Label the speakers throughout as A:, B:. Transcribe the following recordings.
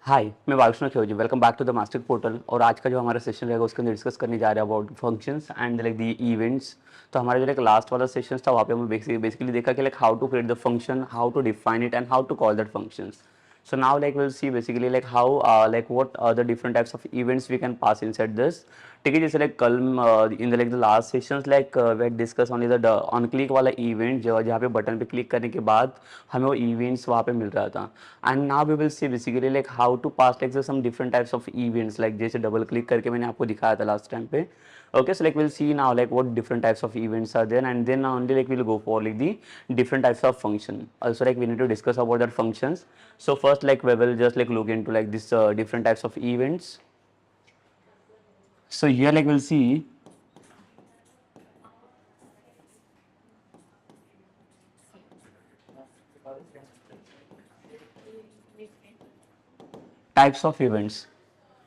A: हाय, मैं Vaishnav Khilji. Welcome back to the master portal. और आज का जो हमारा सेशन रहेगा उसके अंदर डिस्कस करने जा रहे हैं about functions and like the events. तो हमारा जो लाइक लास्ट वाला सेशन था वहाँ पे हमें बेसिकली देखा कि like how to create the function, how to define it and how to call that functions. So now like we'll see basically like how like what are the different types of events we can pass inside this. ठीक है, जैसे like कल in the like the last sessions like we had discussed only the on click वाला event जो जहाँ पे button पे click करने के बाद हमें वो events वहाँ पे मिल रहा था. And now we will see basically like how to pass like some different types of events like जैसे डबल क्लिक करके मैंने आपको दिखाया था लास्ट टाइम पे. Okay, so like we'll see now like what different types of events are there, and then only like we'll go for like the different types of function. Also like we need to discuss about that functions. So first like we will just like look into like this different types of events. So here like we'll see types of events.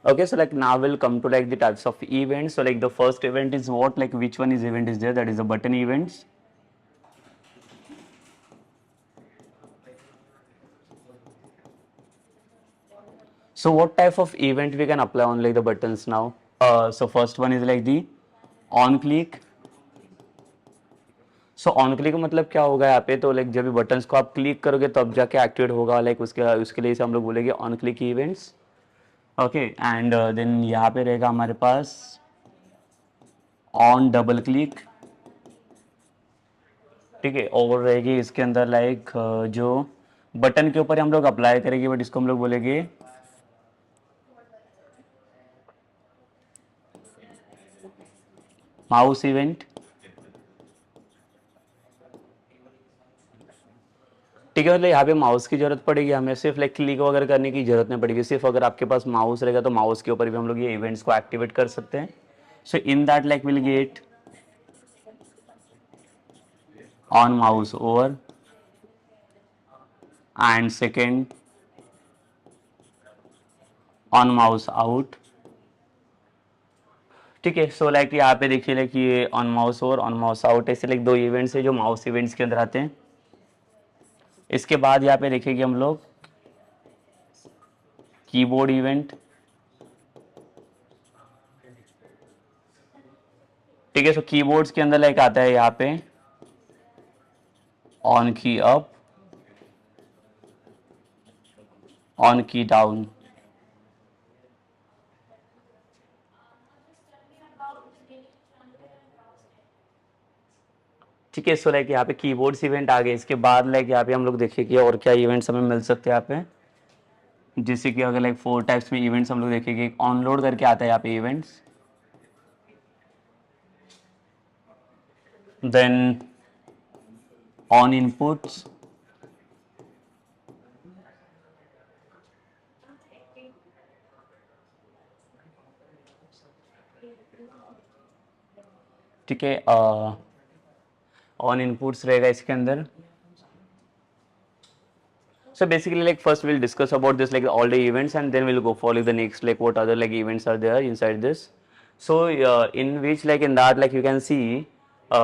A: Okay, so like now we'll come to like the types of events. So like the first event is what, like which one is event is there, that is the button events. So what type of event we can apply on like the buttons now? So first one is like the on click. So on click मतलब क्या होगा यहाँ पे, तो like जब भी buttons को आप क्लिक करोगे तब जाके एक्टिवेट होगा, लाइक उसके उसके लिए से हम लोग बोलेंगे on click events. Okay, and then यहाँ पे रहेगा हमारे पास ऑन डबल क्लिक. ठीक है, और रहेगी इसके अंदर लाइक जो बटन के ऊपर हम लोग अप्लाई करेंगे बट इसको हम लोग बोलेंगे माउस इवेंट. ठीक है, मतलब यहाँ पे माउस की जरूरत पड़ेगी हमें, सिर्फ लाइक क्लिक वगैरह करने की जरूरत नहीं पड़ेगी. सिर्फ अगर आपके पास माउस रहेगा तो माउस के ऊपर भी हम लोग ये इवेंट्स को एक्टिवेट कर सकते हैं. So in that like will get on mouse over and second on mouse out. ठीक है, सो लाइक यहाँ पे देखिए लाइक ये on mouse over on mouse out, ऐसे लाइक दो इवेंट्स है जो माउस इवेंट्स के अंदर आते हैं. इसके बाद यहाँ पे देखेंगे हम लोग कीबोर्ड इवेंट. ठीक है, सो कीबोर्ड्स के अंदर लाइक आता है यहाँ पे on key up, on key down. ठीक है, सो लाइक यहाँ पे कीबोर्ड्स इवेंट आ गए. इसके बाद लाइक यहाँ पे हम लोग देखेंगे और क्या इवेंट्स हमें मिल सकते हैं यहाँ पे. जैसे कि अगर लाइक 4 टाइप्स में इवेंट्स हम लोग देखेंगे, ऑन लोड करके आता है यहाँ पे इवेंट्स, देन ऑन इनपुट्स, ठीक है, ऑन इनपुट्स रहेगा इसके अंदर. So basically like first we'll discuss about this like all the events, and then we'll go for like the next like what other like events are there inside this. So in which like in that like you can see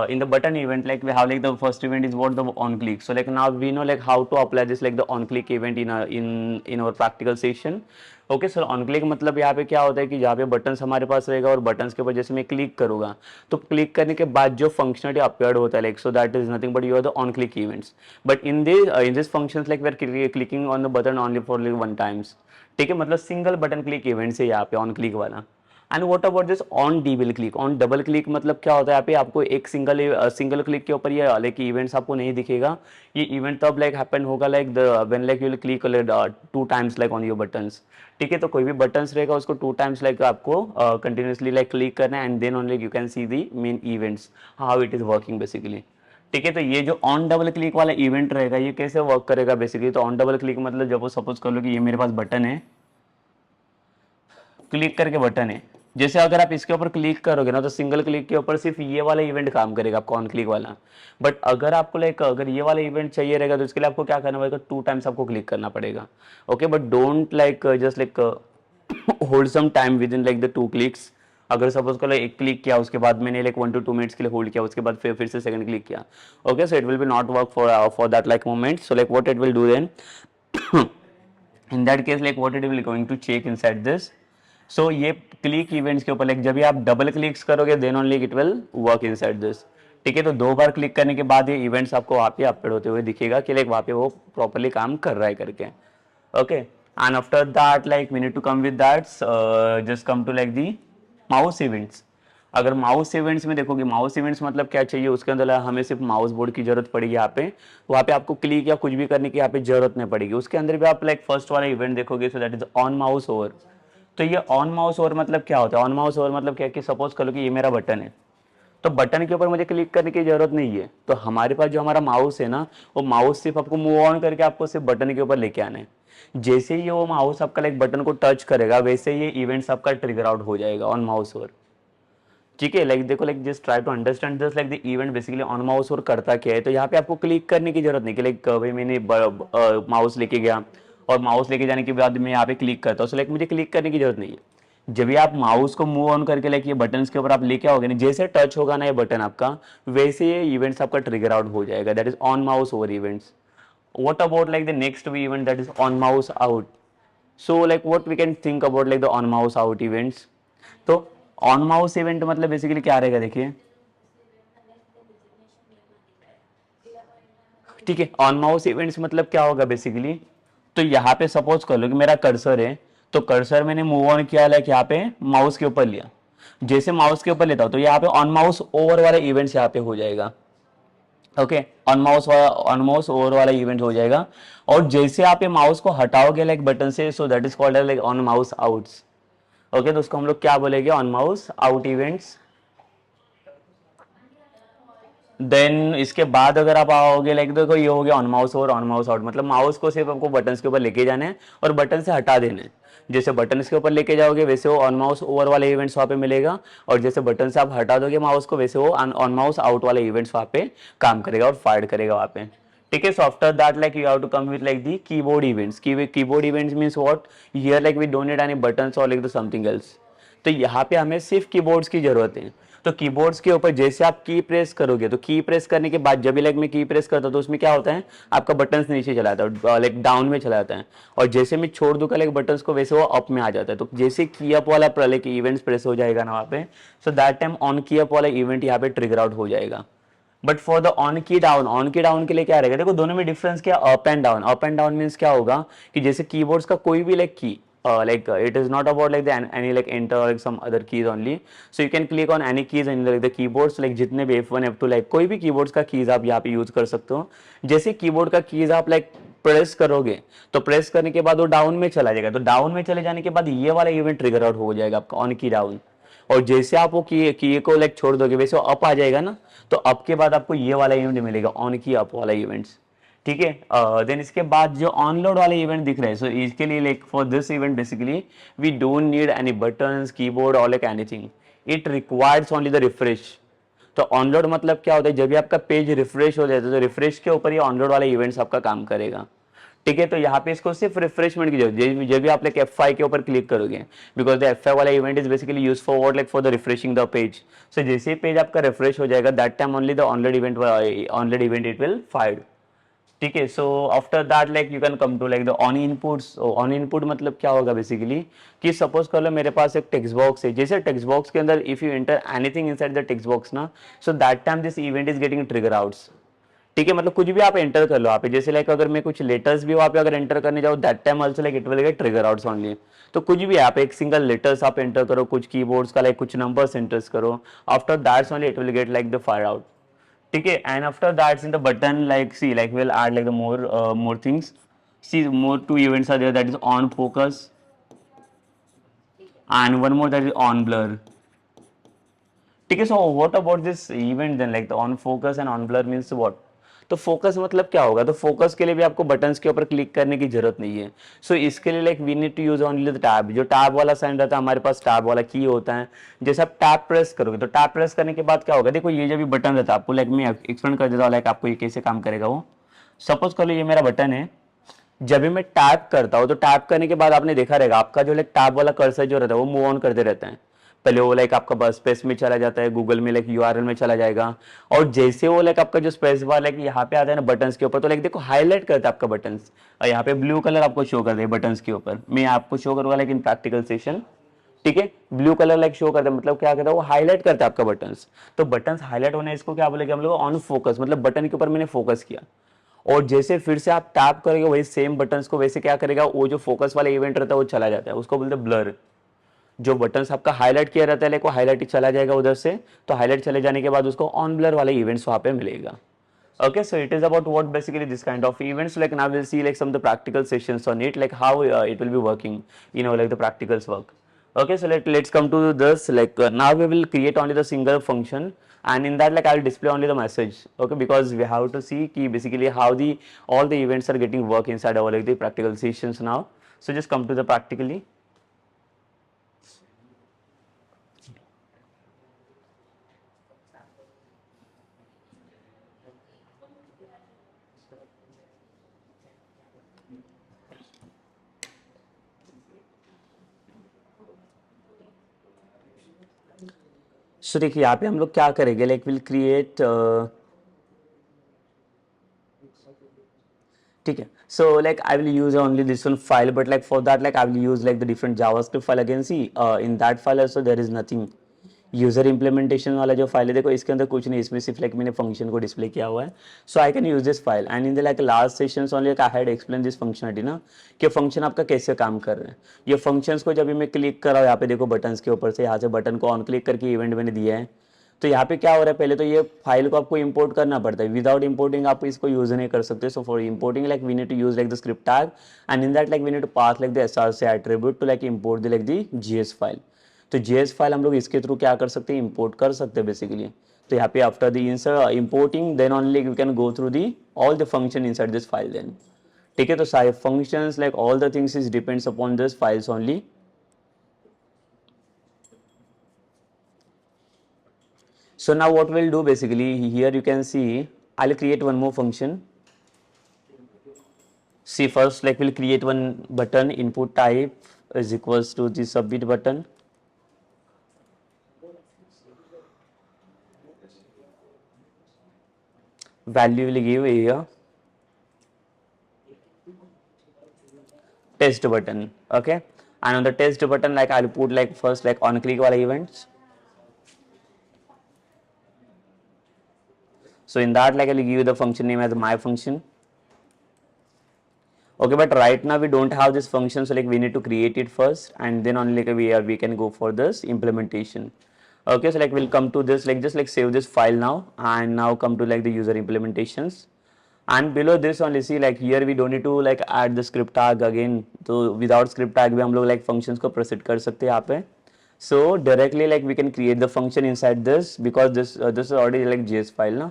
A: in the button event like we have like the first event is what, the on click. So like now we know like how to apply this like the on click event in our practical session. Okay sir, on click मतलब यहाँ पे क्या होता है कि जहाँ पे buttons हमारे पास रहेगा और बटन्स के ऊपर जैसे मैं क्लिक करूँगा तो क्लिक करने के बाद जो फंक्शनलिटी अपीयर्ड होता है like, so that is nothing but you are the on click events. But in this functions like we are clicking on the button only for like one times. ठीक है, मतलब single button click events है यहाँ पे on click वाला. And what about this on double click, on double click मतलब क्या होता है यहाँ पे आपको एक सिंगल क्लिक के ऊपर ये लाइक इवेंट्स आपको नहीं दिखेगा. ये इवेंट तब लाइक हैपन होगा like the when like you will click 2 times like on your buttons. ठीक है, तो कोई भी बटन्स रहेगा उसको 2 टाइम्स लाइक आपको कंटिन्यूसली लाइक क्लिक करना है, and then only you can see the main events how it is working basically. ठीक है, तो ये जो ऑन डबल क्लिक वाला इवेंट रहेगा ये कैसे वर्क करेगा बेसिकली. तो ऑन डबल क्लिक मतलब जब वो सपोज कर लो कि ये मेरे पास बटन है, क्लिक करके बटन है, जैसे अगर आप इसके ऊपर क्लिक करोगे ना तो सिंगल क्लिक के ऊपर सिर्फ ये वाला इवेंट काम करेगा आपको ऑन क्लिक वाला. बट अगर आपको लाइक अगर ये वाला इवेंट चाहिए रहेगा तो इसके लिए आपको क्या करना पड़ेगा, 2 टाइम्स आपको क्लिक करना पड़ेगा. Okay, but don't like just like hold some time within like the 2 clicks. अगर सपोज करो एक क्लिक किया उसके बाद मैंने लाइक 1 to 2 मिनट्स के लिए होल्ड किया, उसके बाद फिर से सेकंड क्लिक किया. Okay, so it will be not work for that like moment. So like what it will do then in that case like what it will going to check inside this. So ये click events के ऊपर like जब भी आप double clicks करोगे then only it will work inside this. ठीक है, तो 2 बार क्लिक करने के बाद ये इवेंट्स आपको वहाँ पे अपडेट होते हुए दिखेगा कि लाइक वहाँ पे वो प्रॉपरली काम कर रहा है करके. Okay, and after that like we need to come with that, just come to like the mouse events. अगर माउस इवेंट्स में देखोगे, माउस इवेंट्स मतलब क्या चाहिए, उसके अंदर हमें सिर्फ माउस बोर्ड की जरूरत पड़ेगी. यहाँ पे वहाँ पे आपको क्लिक या कुछ भी करने की यहाँ पे जरूरत नहीं पड़ेगी. उसके अंदर भी आप लाइक फर्स्ट वाला इवेंट देखोगे, सो that is on mouse over. तो ये ऑन माउस ओवर मतलब क्या होता है? ऑन माउस ओवर मतलब क्या कि सपोज करो कि ये मेरा बटन है, तो बटन के ऊपर मुझे क्लिक करने की जरूरत नहीं है. तो हमारे पास जो हमारा माउस है ना, वो माउस सिर्फ आपको मूव ऑन करके आपको सिर्फ बटन के ऊपर लेके आना है. जैसे ही वो माउस आपका लाइक बटन को टच करेगा वैसे ये इवेंट्स आपका ट्रिगर आउट हो जाएगा ऑन माउस ओवर. ठीक है, लाइक देखो, like just try to understand this, like the event basically on mouse और करता क्या है. तो यहाँ पे आपको क्लिक करने की जरूरत नहीं कि लाइक भाई मैंने माउस लेके गया और माउस लेके जाने के बाद मैं यहाँ पे क्लिक करता हूँ, सो लाइक मुझे क्लिक करने की जरूरत नहीं है. जब भी आप माउस को मूव ऑन करके लाइक ये बटन्स के ऊपर आप लेके आओगे ना, जैसे टच होगा ना ये बटन आपका, वैसे ये इवेंट्स आपका ट्रिगर आउट हो जाएगा. That is on mouse over events. What about like the next event that is on mouse out? So like what we can think about like the on mouse out events. तो on mouse event मतलब basically क्या रहेगा देखिए. ठीक है, on mouse events मतलब क्या होगा बेसिकली. तो यहाँ पे सपोज कर लो कि मेरा कर्सर है, तो कर्सर मैंने मूव ऑन किया लाइक यहाँ पे माउस के ऊपर लिया. जैसे माउस के ऊपर लेता हूँ तो यहाँ पे ऑन माउस ओवर वाला इवेंट्स यहाँ पे हो जाएगा. ओके, ऑन माउस ओवर वाला इवेंट हो जाएगा. और जैसे आप ये माउस को हटाओगे लाइक बटन से, so that is called like on mouse outs. Okay, तो उसको हम लोग क्या बोलेंगे, on mouse out events. Then इसके बाद अगर आप आओगे लाइक देखो ये हो गया ऑन माउस और ऑन माउस आउट. मतलब माउस को सिर्फ आपको बटन के ऊपर लेके जाना है और बटन से हटा देना है. जैसे बटन के ऊपर लेके जाओगे वैसे वो ऑन माउस ओवर वाले इवेंट्स वहाँ पे मिलेगा, और जैसे बटन से आप हटा दोगे माउस को वैसे वो ऑन माउस आउट वाले इवेंट्स वहाँ पे काम करेगा और फायर करेगा वहाँ पे. ठीक है, so after that like you have to come with like the keyboard events. Keyboard events means what, here like we don't need any buttons और लाइक द समथिंग एल्स. तो यहाँ पे हमें सिर्फ कीबोर्ड्स की जरूरत है. तो कीबोर्ड्स के ऊपर जैसे आप की प्रेस करोगे, तो की प्रेस करने के बाद जब भी लाइक मैं की प्रेस करता हूँ तो उसमें क्या होता है, आपका बटन्स नीचे चला जाता है, लाइक डाउन में चला जाता है. और जैसे मैं छोड़ दूंगा लाइक बटन्स को वैसे वो अप में आ जाता है. तो जैसे की अप वाला लाइक इवेंट्स प्रेस हो जाएगा ना वहाँ पे, सो that time on key up वाला इवेंट यहाँ पे ट्रिगर आउट हो जाएगा. But for the on key down के लिए क्या रहेगा, देखो दोनों में डिफरेंस क्या, up and down. Up and down means क्या होगा कि जैसे कीबोर्ड्स का कोई भी लाइक की, like it is not about like the any like enter or like some other keys only. So you can click on any keys in the keyboards, like जितने भी F1 F2 like कोई भी keyboards का keys आप यहाँ पे use कर सकते हो. जैसे कीबोर्ड का कीज आप लाइक प्रेस करोगे तो प्रेस करने के बाद वो डाउन में चला जाएगा. तो डाउन में चले जाने के बाद ये वाला इवेंट ट्रिगर आउट हो जाएगा आपका ऑन की डाउन. और जैसे आप वो की को लाइक छोड़ दोगे वैसे वो अप आ जाएगा ना, तो अप के बाद आपको ये वाला इवेंट मिलेगा ऑन की अप वाला इवेंट्स. ठीक है, देन इसके बाद जो ऑनलोड वाले इवेंट दिख रहे हैं, सो इसके लिए like for this event basically we don't need any buttons keyboard और like anything. It requires only the refresh. तो ऑनलोड मतलब क्या होता है, जब भी आपका पेज रिफ्रेश हो जाता है तो रिफ्रेश के ऊपर ये ऑनलोड वाला इवेंट्स आपका काम करेगा. ठीक है, तो यहाँ पे इसको सिर्फ रिफ्रेशमेंट की जरूरत है जब भी आप लाइक F5 के ऊपर क्लिक करोगे, बिकॉज द F5 वाला event is basically use for what, like for the refreshing the page. So जैसे पेज आपका रिफ्रेश हो जाएगा that time only the onload event it will fired. ठीक है, so after that like you can come to like the on inputs. On input मतलब क्या होगा basically कि सपोज कर लो मेरे पास एक टेक्स्ट बॉक्स है. जैसे टेक्स्ट बॉक्स के अंदर if you enter anything inside the text box ना, so that time this event is getting trigger outs. ठीक है, मतलब कुछ भी आप एंटर कर लो यहाँ पे, जैसे लाइक अगर मैं कुछ लेटर्स भी वहाँ पे अगर एंटर करने जाऊँ that time also like it will gate trigger outs only. तो कुछ भी आप एक सिंगल लेटर्स आप एंटर करो, कुछ कीबोर्ड्स का लाइक कुछ नंबर्स एंटर करो, after that's only it will get like the fire out. ठीक है, and after that's in the button like see like will add like the more things. See more two events are there, that is on focus and one more that is on blur. ठीक है, so what about this event then, like the on focus and on blur means what. तो focus मतलब क्या होगा, तो focus के लिए भी आपको बटन्स के ऊपर क्लिक करने की जरूरत नहीं है. सो इसके लिए like we need to use only the tab. जो टैब वाला साइन रहता है हमारे पास, टैब वाला की होता है. जैसे आप टैब प्रेस करोगे तो टैब प्रेस करने के बाद क्या होगा, देखो ये जो भी बटन रहता है आपको लाइक मैं एक्सप्लेन कर देता हूँ लाइक आपको ये कैसे काम करेगा वो. सपोज कर लो ये मेरा बटन है, जब भी मैं टैप करता हूँ तो टैप करने के बाद आपने देखा रहेगा आपका जो लाइक टैब वाला कर्सर जो रहता है वो मूव ऑन करते रहता है. पहले वो लाइक आपका बस स्पेस में चला जाता है, गूगल में लाइक यूआरएल में चला जाएगा, और जैसे वो लाइक आपका जो स्पेस बार लाइक यहाँ पे आता है ना बटन्स के ऊपर, तो लाइक देखो हाईलाइट करता है आपका बटन्स, और यहाँ पे ब्लू कलर आपको शो कर दे बटन्स के ऊपर। मैं आपको शो करूंगा लाइक इन प्रैक्टिकल सेशन, ठीक है। ब्लू कलर लाइक शो करता है, मतलब क्या करता है वो हाईलाइट करता है आपका बटन्स। तो बटन्स हाईलाइट होने इसको क्या बोलेंगे हम लोग, ऑन फोकस, मतलब बटन के ऊपर मैंने फोकस किया, और जैसे फिर से आप टैप करेंगे वही सेम बटन्स को, वैसे क्या करेगा वो जो फोकस वाला इवेंट रहता है वो चला जाता है, उसको बोलते हैं ब्लर। जो बटन्स आपका हाईलाइट किया रहता है लाइक वो हाईलाइट चला जाएगा उधर से, तो हाईलाइट चले जाने के बाद उसको ऑन ब्लर वाले इवेंट्स वहां पे मिलेगा। Okay, so it is about what basically this kind of events, like now we'll see like some of the practical sessions on it, like how it will be working, like the practicals work. Okay, so let's come to this, like now we will create only the single function, and in that like I'll display only the message, okay, because we have to see key basically how the all the events are getting work inside our like the practical sessions now. So just come to the practically. सो देखिए यहाँ पे हम लोग क्या करेंगे, like will create, ठीक है। So like I will use only this one file, but like for that like I will use like the different JavaScript file again. See in that file also there is nothing, user implementation वाला जो file है देखो इसके अंदर कुछ नहीं, इसमें सिर्फ लाइक मैंने फंक्शन को डिस्प्ले किया हुआ है। So I can use this file, and in the like last sessions only I had explain this functionality ना, कि फंक्शन आपका कैसे काम कर रहे हैं। ये फंक्शंस को जब भी मैं क्लिक कर रहा हूँ यहाँ पे देखो बटन्स के ऊपर से, यहाँ से बटन को ऑन क्लिक करके इवेंट मैंने दिया है, तो यहाँ पे क्या हो रहा है, पहले तो ये फाइल को आपको इंपोर्ट करना पड़ता है, विदाउट इंपोर्टिंग आप इसको यूज नहीं कर सकते। So for importing like we need to use like the script tag, and in that like we need to pass like the SRC attribute to like import the like the JS file. तो JS file हम लोग इसके through क्या कर सकते हैं, import कर सकते हैं बेसिकली। तो यहाँ पे after the insert importing then only we can go through the all the function inside this file then, ठीक है। तो सारे functions like all the things is depends upon this files only. So now what we'll do basically, here you can see I'll create one more function. See first like we'll create one button, input type is equals to the submit button. Value will give here test button, okay. And on the test button like I'll put like first like on click wala events. So in that like I'll give you the function name as my function. Okay, but right now we don't have this function, so like we need to create it first, and then only like we can go for this implementation. Okay, so like we'll come to this, like just like save this file now, and now come to like the user implementations, and below this only see like here we don't need to like add the script tag again. So without script tag भी हम लोग like functions को proceed कर सकते हैं यहाँ पे. So directly like we can create the function inside this, because this is already like JS file ना,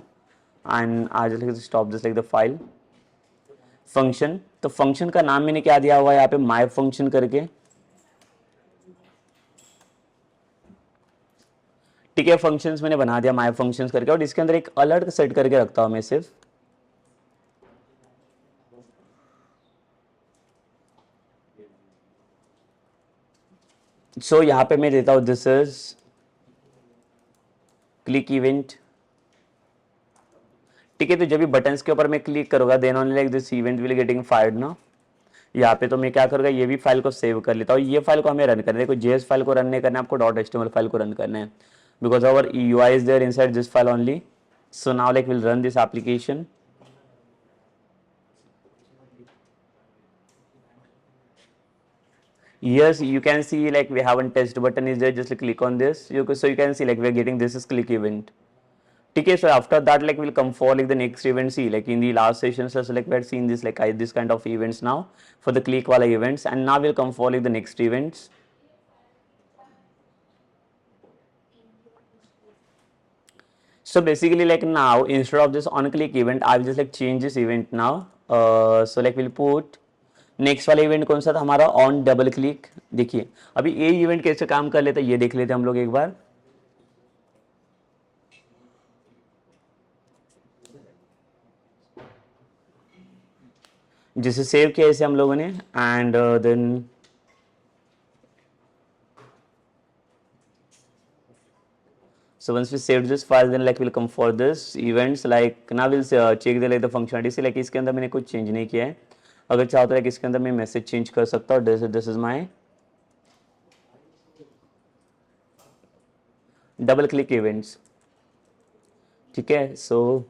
A: and I just like stop this like the file function. तो फंक्शन का नाम मैंने क्या दिया हुआ है यहाँ पे, माय फंक्शन करके, ठीक है। फंक्शंस मैंने बना दिया माय फंक्शंस करके, और इसके अंदर एक अलर्ट सेट करके रखता हूं मैं सिर्फ। सो यहाँ पे मैं देता हूं दिस इज क्लिक इवेंट, ठीक है। तो जब भी बटन्स के ऊपर मैं क्लिक करूंगा then only like this event will getting fired ना। यहाँ पे तो मैं क्या करूँगा, ये भी फाइल को सेव कर लेता हूँ, ये फाइल को हमें रन करना है। देखो जेएस फाइल को रन नहीं करना है आपको, डॉट एचटीएमएल फाइल को रन करना है, because our UI is there inside this file only. So now like will run this application. Yes, you can see like we have one test button is there, just click on this, so you can see like we are getting this is click event. Okay, so after that like we'll come for like the next event. See like in the last sessions so like we had seen this like this kind of events now for the click wala events, and now we'll come for like the next events. So basically like now instead of this on click event I will just like change this event now. So like we'll put next वाला event कौन सा था हमारा, on double click. देखिए अभी ये event कैसे काम कर लेता है ये देख लेते हैं हम लोग एक बार। जिसे सेव किया इसे हम लोगों ने, and then So once we saved this file, then like we'll come for this events. Like now we'll check the like the functionality. See like इसके अंदर मैंने कुछ change नहीं किया है. अगर चाहो तो like इसके अंदर मैं message change कर सकता हूँ. This is my double click events. ठीक है. So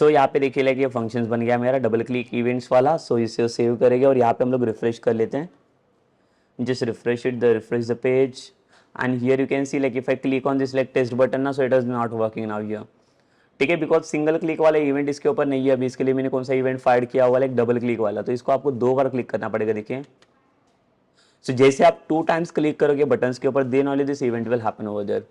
A: यहाँ पे देखिए लाइक ये फंक्शंस बन गया मेरा डबल क्लिक इवेंट्स वाला. सो इसे सेव करेंगे और यहाँ पे हम लोग रिफ्रेश कर लेते हैं. Just refresh the page and here you can see like if I click on this like test button ना, so it is not working now here. ठीक है, बिकॉज सिंगल क्लिक वाला इवेंट इसके ऊपर नहीं है अभी. इसके लिए मैंने कौन सा इवेंट फाइंड किया हुआ लाइक डबल क्लिक वाला. तो इसको आपको 2 बार क्लिक करना पड़ेगा. देखिए सो जैसे आप 2 टाइम्स क्लिक करोगे बटन्स के ऊपर, then only this event will happen over there.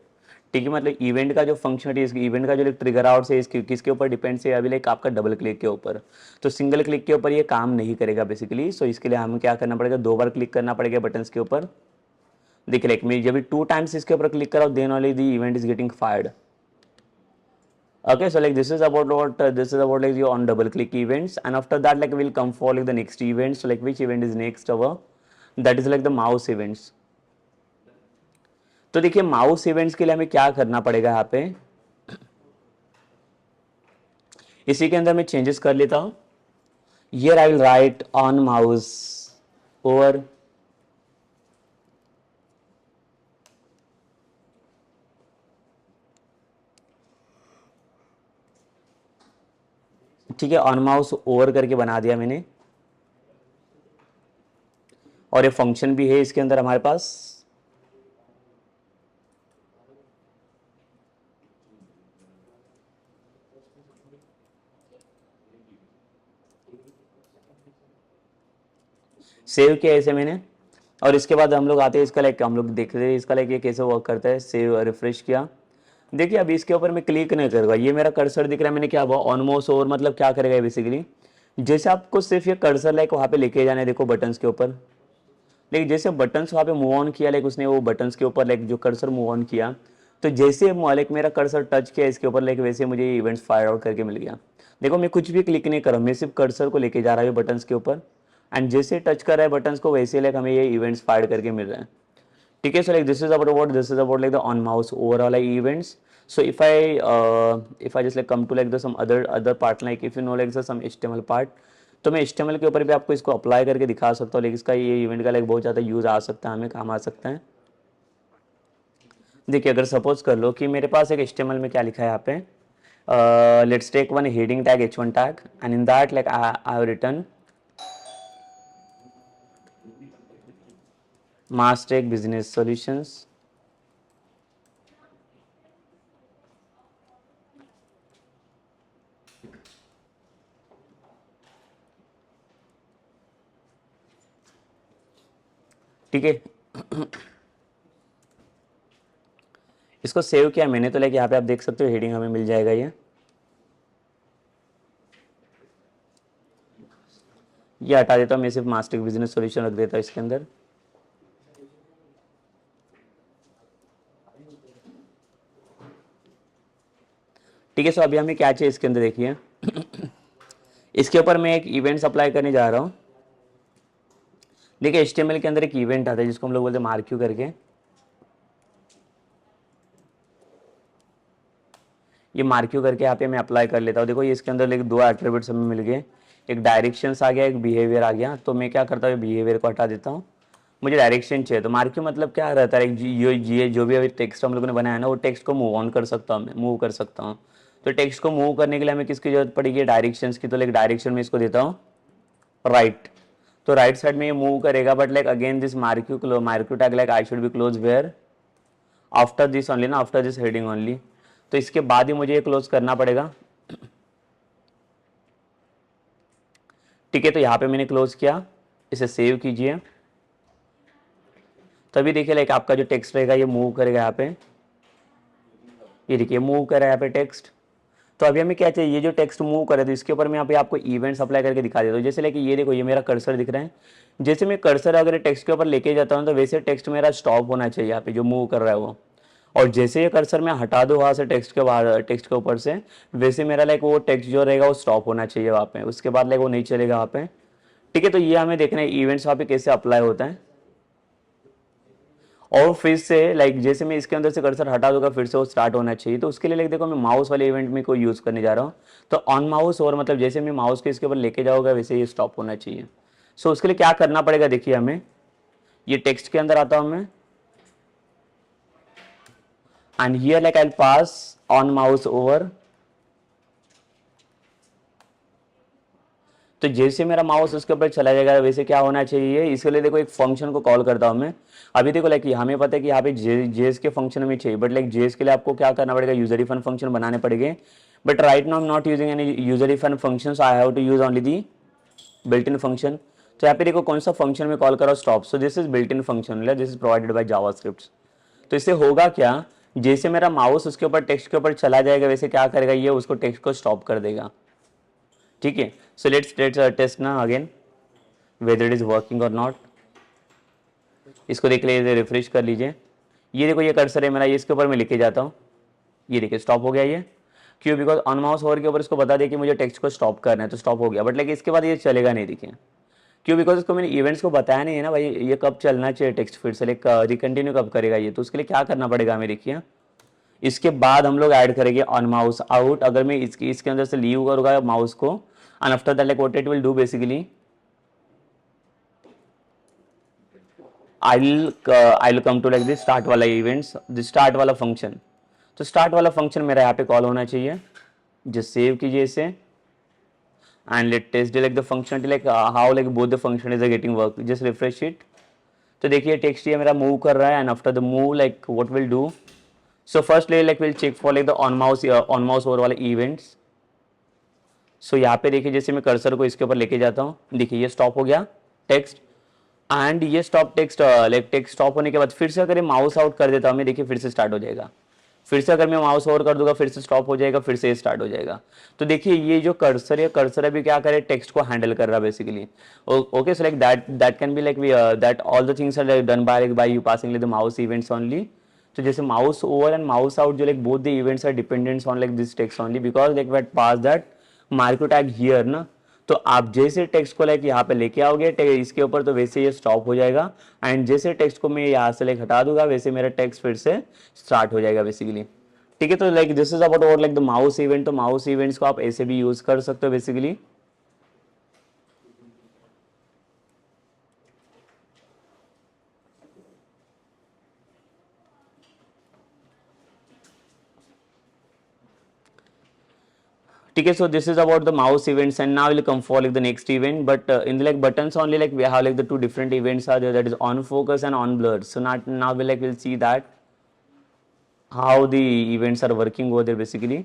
A: ठीक है, मतलब इवेंट का जो फंक्शनलिटी है, इवेंट का जो ट्रिगर आउट है इसके किसके ऊपर डिपेंड है अभी लाइक आपका डबल क्लिक के ऊपर. तो सिंगल क्लिक के ऊपर ये काम नहीं करेगा बेसिकली. सो इसके लिए हमें क्या करना पड़ेगा, 2 बार क्लिक करना पड़ेगा बटन्स के ऊपर. देखिए लाइक मैं जब 2 टाइम्स इसके ऊपर क्लिक कराऊँ, then only the event is getting fired. Okay, so like this is about what this is about like your on double click events, and after that like we'll come for like the next event. So like which event is next over, that is like the mouse events. तो देखिए mouse events के लिए हमें क्या करना पड़ेगा यहाँ पे, इसी के अंदर मैं चेंजेस कर लेता हूँ. Here I will write on mouse over ठीक है, ऑन माउस ओवर करके बना दिया मैंने. और ये फंक्शन भी है इसके अंदर हमारे पास. सेव किया ऐसे मैंने. और इसके बाद हम लोग आते हैं इसका लाइक हम लोग देखते हैं इसका लाइक ये कैसे वर्क करता है. सेव रिफ्रेश किया. देखिए अभी इसके ऊपर मैं क्लिक नहीं करूँगा, ये मेरा कर्सर दिख रहा है. मैंने क्या हुआ ऑन माउस ओवर मतलब क्या करेगा बेसिकली, जैसे आपको सिर्फ ये कर्सर लाइक वहाँ पे लेके जाना है. देखो बटन्स के ऊपर, लेकिन जैसे बटन्स वहाँ पे मूव ऑन किया लाइक उसने वो बटन्स के ऊपर लाइक जो कर्सर मूव ऑन किया, तो जैसे लाइक मेरा कर्सर टच किया इसके ऊपर लाइक वैसे मुझे इवेंट्स फायर आउट करके मिल गया. देखो मैं कुछ भी क्लिक नहीं कर रहा हूँ, मैं सिर्फ कर्सर को लेके जा रहा हूँ बटन्स के ऊपर, एंड जैसे टच कर रहा है बटन्स को वैसे लाइक हमें ये इवेंट्स फायर करके मिल रहे हैं. ठीक है, so like this is about like the on mouse overall events. So if I just like come to like the some other part, like if you know like some HTML part, तो मैं HTML के ऊपर भी आपको इसको apply करके दिखा सकता हूँ. लेकिन इसका ये इवेंट का लाइक बहुत ज़्यादा यूज़ आ सकता है, हमें काम आ सकता है. देखिए अगर सपोज कर लो कि मेरे पास एक HTML में क्या लिखा है यहाँ पे, let's take one heading tag H1 tag, and in that like I have written Mastek Business Solutions. ठीक है, इसको सेव किया मैंने, तो लाइक यहाँ पे आप देख सकते हो हेडिंग हमें मिल जाएगा. ये हटा देता हूँ मैं, सिर्फ मास्टर बिजनेस सॉल्यूशन रख देता हूँ इसके अंदर. ठीक है, सो अभी हमें क्या चाहिए इसके अंदर देखिए. इसके ऊपर मैं एक इवेंट्स अप्लाई करने जा रहा हूँ. देखिए HTML के अंदर एक इवेंट आता है जिसको हम लोग बोलते हैं मार्क्यू करके. ये मार्क्यू करके यहाँ पे मैं अप्लाई कर लेता हूँ. देखो ये इसके अंदर लेकिन 2 एट्रीब्यूट्स हमें मिल गए, एक डायरेक्शंस आ गया, एक बिहेवियर आ गया. तो मैं क्या करता हूँ बिहेवियर को हटा देता हूँ, मुझे डायरेक्शन चाहिए. तो मार्क्यू मतलब क्या रहता है, जो भी अभी टेक्स्ट हम लोगों ने बनाया ना, वो टेक्स्ट को मूव ऑन कर सकता हूँ, मैं मूव कर सकता हूँ. तो टेक्स्ट को मूव करने के लिए हमें किसकी जरूरत पड़ेगी, डायरेक्शंस की. तो लाइक डायरेक्शन में इसको देता हूँ राइट. तो राइट साइड में ये मूव करेगा. But like again this marquee tag like I should be close where after this only ना, आफ्टर दिस हेडिंग ओनली. तो इसके बाद ही मुझे ये क्लोज करना पड़ेगा. ठीक है, तो यहाँ पे मैंने क्लोज किया, इसे सेव कीजिए. तभी देखिए लाइक आपका जो टेक्स्ट रहेगा ये मूव करेगा यहाँ पे. ये देखिए मूव कर रहा है यहाँ पे टेक्स्ट. तो अभी हमें क्या चाहिए, ये जो टेक्स्ट मूव करे तो इसके ऊपर मैं यहाँ पे आपको इवेंट्स अप्लाई करके दिखा देता हूँ। जैसे लाइक ये देखो, ये मेरा कर्सर दिख रहा है, जैसे मैं कर्सर अगर टेक्स्ट के ऊपर लेके जाता हूँ तो वैसे टेक्स्ट मेरा स्टॉप होना चाहिए यहाँ पे जो मूव कर रहा है वो। और जैसे ये कर्सर मैं हटा दूँ वहाँ से टेक्स्ट के बाहर, टेक्स्ट के ऊपर से, वैसे मेरा लाइक वो टेक्स्ट जो रहेगा वो स्टॉप होना चाहिए वहाँ पे, उसके बाद लाइक वो नहीं चलेगा वहाँ पे। ठीक है, तो ये हमें देखना है इवेंट्स वहाँ पे कैसे अप्लाई होता है। और फिर से लाइक जैसे मैं इसके अंदर से कर्सर हटा दूंगा फिर से वो स्टार्ट होना चाहिए। तो उसके लिए लाइक देखो मैं माउस वाले इवेंट में को यूज़ करने जा रहा हूँ। तो ऑन माउस, और मतलब जैसे मैं माउस के इसके ऊपर लेके जाऊँगा वैसे ये स्टॉप होना चाहिए। सो उसके लिए क्या करना पड़ेगा, देखिए हमें ये टेक्स्ट के अंदर आता हूँ मैं, and here like I will pass on mouse over. तो जैसे मेरा माउस उसके ऊपर चला जाएगा वैसे क्या होना चाहिए, इसके लिए देखो एक फंक्शन को कॉल करता हूँ मैं। अभी देखो लाइक हमें पता है कि यहाँ पे जेस के फंक्शन में चाहिए, बट लाइक जेस के लिए आपको क्या करना पड़ेगा, यूजर डिफाइन फंक्शन बनाने पड़ेंगे। But right now I am not using any user define function, so I have to use only the built in function. तो यहाँ पे देखो कौन सा फंक्शन में कॉल करो, stop. So this is built in function, this is provided by JavaScript. तो इससे होगा क्या, जैसे मेरा माउस उसके ऊपर टेक्स्ट के ऊपर चला जाएगा वैसे क्या करेगा, ये उसको टेक्स्ट को स्टॉप कर देगा। ठीक है, सो लेट्स टेस्ट ना again whether it is working और नॉट। इसको देख लीजिए, रिफ्रेश कर लीजिए। ये देखो ये कर्सर है मेरा, ये इसके ऊपर मैं लिखे जाता हूँ, ये देखिए स्टॉप हो गया ये। क्यों, बिकॉज ऑन माउस होवर के ऊपर इसको बता दे कि मुझे टेक्स्ट को स्टॉप करना है, तो स्टॉप हो गया। बट लेकिन इसके बाद ये चलेगा नहीं, देखिए क्यों, बिकॉज इसको मैंने इवेंट्स को बताया नहीं है ना भाई, ये कब चलना चाहिए टेक्स्ट, फिर से लाइक रिकंटिन्यू कब करेगा ये। तो उसके लिए क्या करना पड़ेगा हमें, देखिए इसके बाद हम लोग ऐड करेंगे ऑन माउस आउट। अगर मैं इसके अंदर से लीव करूँगा माउस को, and after that like what it will do basically, I'll come to like this start वाला events, this start वाला function। तो start वाला function मेरा यहाँ पे कॉल होना चाहिए। just सेव कीजिए इसे, and let test like the functionality like how like both the function is getting work, just refresh it। तो देखिए टेक्स्ट ये मेरा मूव कर रहा है, and after the move like what will do, so first like will check for like the on mouse over वाले events. सो यहाँ पे देखिए जैसे मैं कर्सर को इसके ऊपर लेके जाता हूँ, देखिए ये स्टॉप हो गया टेक्स्ट, एंड ये stop text like text stop होने के बाद फिर से अगर ये माउस आउट कर देता हूँ मैं, देखिए फिर से स्टार्ट हो जाएगा। फिर से अगर मैं माउस ओवर कर दूंगा फिर से स्टॉप हो जाएगा, फिर से स्टार्ट हो जाएगा। तो देखिए ये जो कर्सर है, कर्सर अभी क्या करे, टेक्स्ट को हैंडल कर रहा है basically. Okay, so like that can be like that all the things are done by you passing the mouse events only. तो जैसे mouse over and mouse out जो like both the events are dependents on like this text only, because like what pass that marquee tag here ना। तो आप जैसे text को like यहाँ पे लेके आओगे इसके ऊपर, तो वैसे ये स्टॉप हो जाएगा। एंड जैसे टेक्स्ट को मैं यहाँ से लाइक हटा दूंगा वैसे मेरा टेक्स्ट फिर से स्टार्ट हो जाएगा बेसिकली। ठीक है, तो like this is about like the mouse event. तो माउस इवेंट्स को आप ऐसे भी यूज कर सकते हो बेसिकली। ठीक है, so this is about the mouse events, and now we'll come for like the next event, but in the like buttons only like we have like the two different events are there, that is on focus and on blur. So now we'll see that how the events are working over there basically।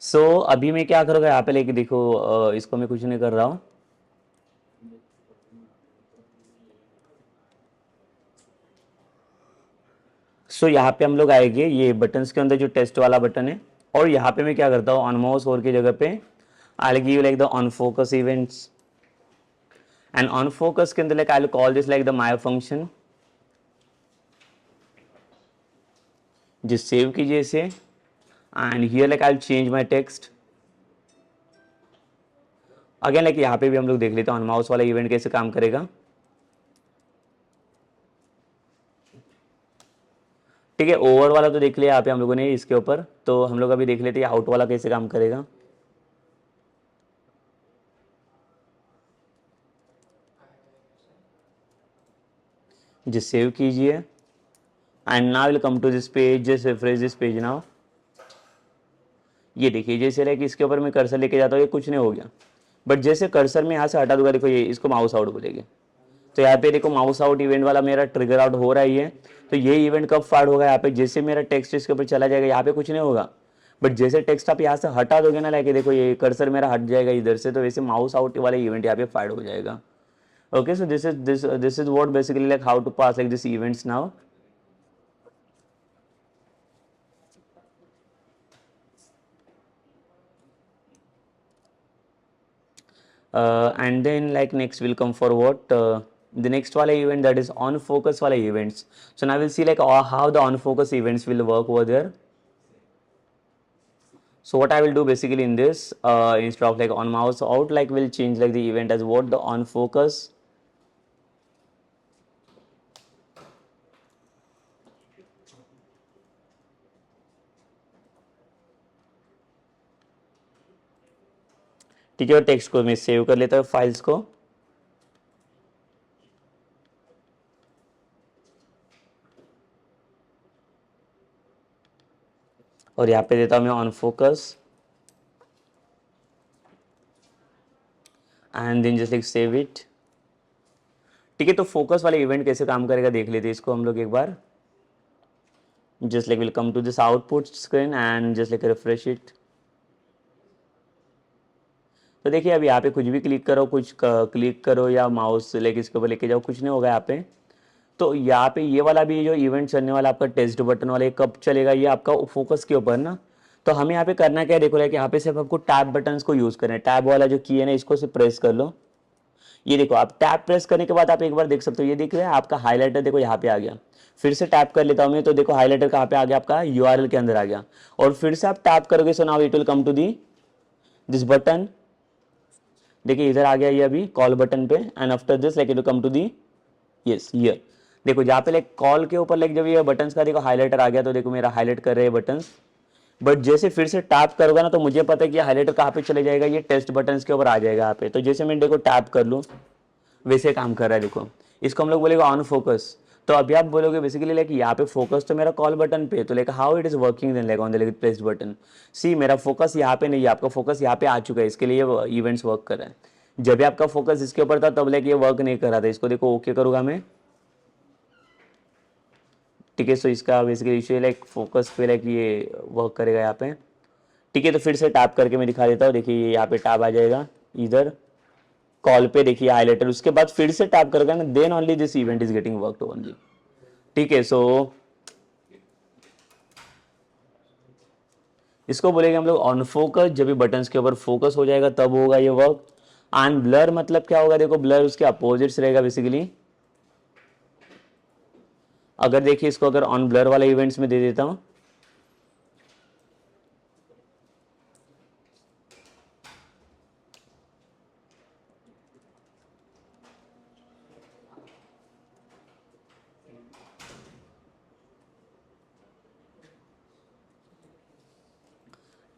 A: So अभी मैं क्या करूँगा यहाँ पे लेके देखो, इसको मैं कुछ नहीं कर रहा हूँ। सो यहाँ पे हम लोग आएंगे ये बटन्स के अंदर जो टेस्ट वाला बटन है, और यहाँ पे मैं क्या करता हूँ ऑन माउस और की जगह पे I will give like the on focus events, and on focus के अंदर like I will call this like the my function. जिस सेव कीजिए इसे, and here like I will change my text again. Like यहाँ पे भी हम लोग देख लेते हैं ऑन माउस वाला इवेंट कैसे काम करेगा। ठीक है, ओवर वाला तो देख लिया यहाँ पे हम लोगों ने इसके ऊपर, तो हम लोग अभी देख लेते हैं आउट वाला कैसे काम करेगा। जिस सेव कीजिए, and now will come to this page, just refresh this page now. ये देखिए जैसे लाइक इसके ऊपर मैं कर्सर लेके जाता हूँ, ये कुछ नहीं हो गया। बट जैसे कर्सर में यहाँ से हटा दूंगा, देखो ये इसको माउस आउट बोलेंगे, तो यहाँ पे देखो माउस आउट इवेंट वाला मेरा ट्रिगर आउट हो रहा ही है। तो ये इवेंट कब फाड़ होगा, यहाँ पे जैसे मेरा टेक्स्ट इसके ऊपर चला जाएगा यहाँ पे कुछ नहीं होगा। बट जैसे टेक्स्ट आप यहाँ से हटा दोगे ना, लाइक देखो ये कर्सर मेरा हट जाएगा इधर से, तो वैसे माउस आउट वाला इवेंट यहाँ पे फाड़ हो जाएगा। Okay, so this is what basically like how to pass like these events now. And then like next will come for what the next wala event, that is on focus wala events. So now we'll see like how the on focus events will work over there. So what I will do basically in this, instead of like on mouse out, like we'll change like the event as what the on focus. ठीक है, और text को मैं save कर लेता हूँ files को, और यहाँ पे देता हूँ मैं on focus and then just like save it. ठीक है, तो फोकस वाले इवेंट कैसे काम करेगा देख लेते हैं इसको हम लोग एक बार। Just like will come to this output screen and just like refresh it. तो देखिए अब यहाँ पे कुछ भी क्लिक करो, कुछ क्लिक करो या माउस लेके इसके ऊपर लेके जाओ, कुछ नहीं होगा यहाँ पे। तो यहाँ पे ये वाला भी जो इवेंट चलने वाला आपका टेस्ट बटन वाला, ये कब चलेगा, ये आपका फोकस के ऊपर ना। तो हमें यहाँ पे करना क्या है, देखो लाइक यहाँ पे सिर्फ आपको टैब बटन्स को यूज करना है। टैब वाला जो की है ना, इसको सिर्फ प्रेस कर लो। ये देखो, आप टैप प्रेस करने के बाद आप एक बार देख सकते हो, ये दिख रहा है आपका हाईलाइटर, देखो यहाँ पे आ गया। फिर से टैप कर लेता हूँ मैं, तो देखो हाईलाइटर कहाँ पे आ गया, आपका यूआरएल के अंदर आ गया। और फिर से आप टैप करोगे, so now it will come to the this button. देखिए इधर आ गया ये अभी कॉल बटन पे, and after this like it will come to the yes here. देखो जहाँ पे लाइक कॉल के ऊपर लाइक जब ये बटन्स का देखो हाईलाइटर आ गया, तो देखो मेरा हाईलाइट कर रहे हैं बटन्स। बट जैसे फिर से टैप करूंगा ना, तो मुझे पता है कि हाईलाइटर कहाँ पे चले जाएगा, ये टेस्ट बटन्स के ऊपर आ जाएगा यहाँ पे। तो जैसे मैं देखो टैप कर लूँ, वैसे काम कर रहा है देखो। इसको हम लोग बोलेगा ऑन फोकस। तो अभी आप बोलोगे बेसिकली लाइक यहाँ पे फोकस तो मेरा कॉल बटन पे, तो like how it is working then like on the like place button. See मेरा फोकस यहाँ पे नहीं है, आपका फोकस यहाँ पे आ चुका है, इसके लिए इवेंट्स वर्क कर रहा है। जब भी आपका फोकस इसके ऊपर था तब लाइक ये वर्क नहीं कर रहा था। इसको देखो ओके करूंगा मैं। ठीक है, सो इसका बेसिकली इशू लाइक फोकस पे लाइक ये वर्क करेगा यहाँ पे। ठीक है, तो फिर से टैप करके मैं दिखा देता हूँ। देखिए ये यहाँ पे टैब आ जाएगा इधर कॉल पे, देखिए हाईलाइटर। उसके बाद फिर से टैप करोगे ना, then only this event is getting worked only. ठीक है, सो इसको बोलेंगे हम लोग ऑन फोकस। जब भी बटन्स के ऊपर फोकस हो जाएगा तब होगा ये वर्क। एंड ब्लर मतलब क्या होगा, देखो ब्लर उसके अपोजिट्स रहेगा बेसिकली। अगर देखिए इसको अगर ऑन ब्लर वाले इवेंट्स में दे देता हूं,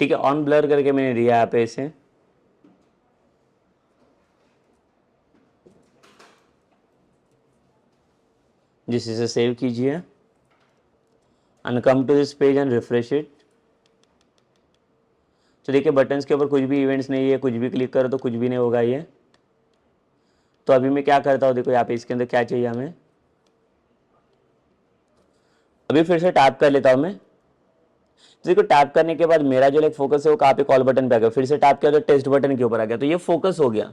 A: ठीक है, ऑन ब्लर करके मैंने दिया यहाँ पे इसे। जिस इसे सेव कीजिए and come to this page and refresh it. तो देखिए बटन्स के ऊपर कुछ भी इवेंट्स नहीं है, कुछ भी क्लिक करो तो कुछ भी नहीं होगा ये। तो अभी मैं क्या करता हूँ, देखो यहाँ पे इसके अंदर क्या चाहिए हमें। अभी फिर से टैप कर लेता हूँ मैं। तो देखो टैप करने के बाद मेरा जो लाइक फोकस है वो कहाँ पे, कॉल बटन पे आ गया। फिर से टैप किया तो टेस्ट बटन के ऊपर आ गया, तो ये फोकस हो गया।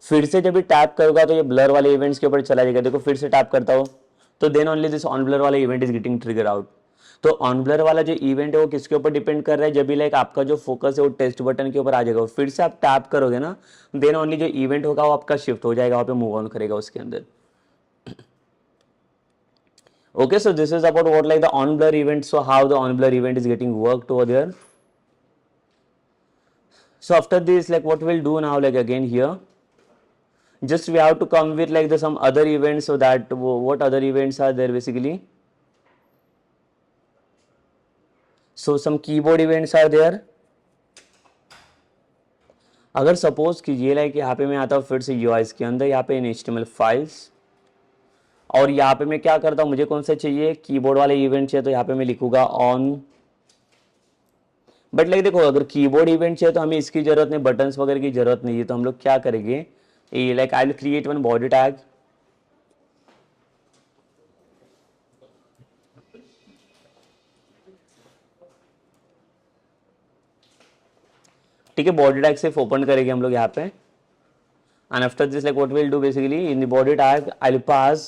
A: फिर से जब भी टैप करूंगा तो ये ब्लर वाले इवेंट्स के ऊपर चला जाएगा। देखो फिर से टैप करता हूँ, तो then only this on blur वाला event is getting trigger out. तो ऑन ब्लर वाला जो इवेंट है वो किसके ऊपर डिपेंड कर रहा है, जब भी लाइक आपका जो फोकस है वो टेस्ट बटन के ऊपर आ जाएगा। फिर से आप टैप करोगे ना, देन ओनली जो इवेंट होगा वो आपका शिफ्ट हो जाएगा, वहाँ पे मूव ऑन करेगा उसके अंदर। Okay, so this is about what like the on blur event. So how the on blur event is getting worked over there. So after this, like what we'll do now, like again here, just we have to come with like the some other events. So that what other events are there basically. So some keyboard events are there. अगर suppose कीजिए like यहाँ पे मैं आता हूँ फिर से UI के अंदर, यहाँ पे इन HTML फाइल्स, और यहाँ पे मैं क्या करता हूँ, मुझे कौन सा चाहिए, कीबोर्ड वाले इवेंट चाहिए, तो यहाँ पे मैं लिखूंगा ऑन। बट लाइक देखो अगर कीबोर्ड इवेंट चाहिए तो हमें इसकी जरूरत नहीं, बटन्स वगैरह की जरूरत नहीं है। तो हम लोग क्या करेंगे, like I will create one body tag. ठीक है, बॉडी टैग सिर्फ ओपन करेंगे हम लोग यहाँ पे, and after this like what we'll do basically in the body tag I'll pass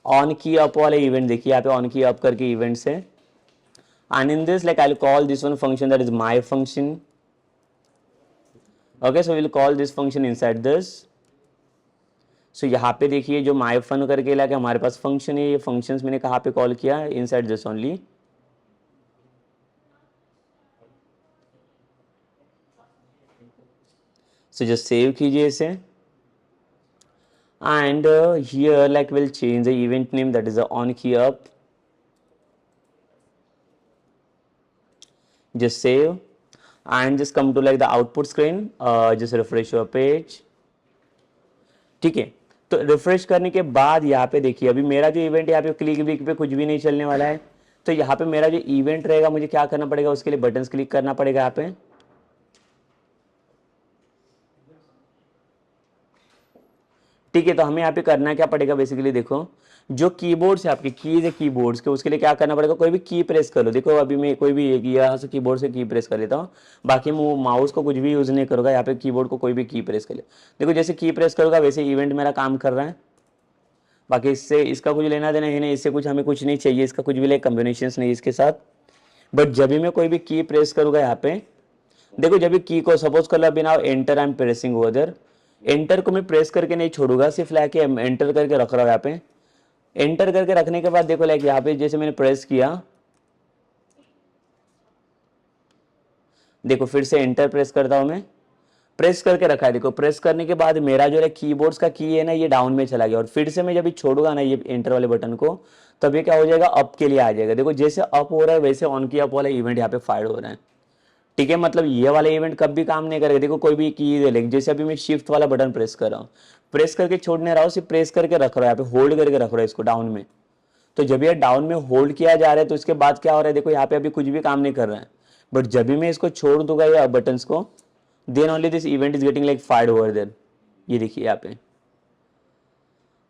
A: on key up वाले event, देखिए यहाँ पे on key up करके events है, and in this like I'll call this one function that is my function. Okay, so we'll call this function inside this. So यहाँ पे देखिए जो my fun करके लाके हमारे पास function है, ये functions मैंने कहाँ पे call किया, inside this only. So just save कीजिए इसे, and here like we'll change the event name that is the on key up. Just save and just come to like the output screen, just refresh your page. ठीक है, तो refresh करने के बाद यहाँ पे देखिए अभी मेरा जो इवेंट यहाँ पे क्लिक विक पे कुछ भी नहीं चलने वाला है, तो यहाँ पे मेरा जो इवेंट रहेगा मुझे क्या करना पड़ेगा, उसके लिए बटन्स क्लिक करना पड़ेगा यहाँ पे। ठीक है, तो हमें यहाँ पे करना क्या पड़ेगा बेसिकली, देखो जो कीबोर्ड से आपके कीज है कीबोर्ड्स के, उसके लिए क्या करना पड़ेगा, कोई भी की प्रेस कर लो। देखो अभी मैं कोई भी एक यहाँ से कीबोर्ड से की प्रेस कर लेता हूँ, बाकी मैं माउस को कुछ भी यूज नहीं करूँगा, यहाँ पे कीबोर्ड को कोई भी की प्रेस कर ले। देखो जैसे की प्रेस करूँगा वैसे इवेंट मेरा काम कर रहा है, बाकी इससे इसका कुछ लेना देना है नहीं, इससे कुछ हमें कुछ नहीं चाहिए, इसका कुछ भी लाइक कॉम्बिनेशन नहीं इसके साथ। बट जब भी मैं कोई भी की प्रेस करूँगा यहाँ पे, देखो जब भी की को सपोज कर लो अभी now enter I am pressing over, enter को मैं प्रेस करके नहीं छोड़ूंगा, सिर्फ लाके एंटर करके रख रहा हूँ यहाँ पे। एंटर करके रखने के बाद देखो लाइक यहाँ पे जैसे मैंने प्रेस किया, देखो फिर से एंटर प्रेस करता हूँ मैं, प्रेस करके रखा है। देखो प्रेस करने के बाद मेरा जो है कीबोर्ड्स का की है ना ये डाउन में चला गया, और फिर से मैं जब भी छोड़ूंगा ना ये एंटर वाले बटन को, तब ये क्या हो जाएगा, अप के लिए आ जाएगा। देखो जैसे अप हो रहा है वैसे ऑन की अप वाला इवेंट यहाँ पे फायर हो रहा है। ठीक है, मतलब ये वाला इवेंट कब भी काम नहीं करेगा। देखो कोई भी की दे लेंगे, जैसे अभी मैं शिफ्ट वाला बटन प्रेस कर रहा हूँ, प्रेस करके छोड़ने रहा हूँ, सिर्फ प्रेस करके रख रहा है, यहाँ पे होल्ड करके रख रहा है इसको डाउन में। तो जब ये डाउन में होल्ड किया जा रहा है तो इसके बाद क्या हो रहा है, देखो यहाँ पे अभी कुछ भी काम नहीं कर रहा है, बट जब भी मैं इसको छोड़ दूंगा ये बटन्स को, then only this event is getting like fired over there. ये देखिए यहाँ पे,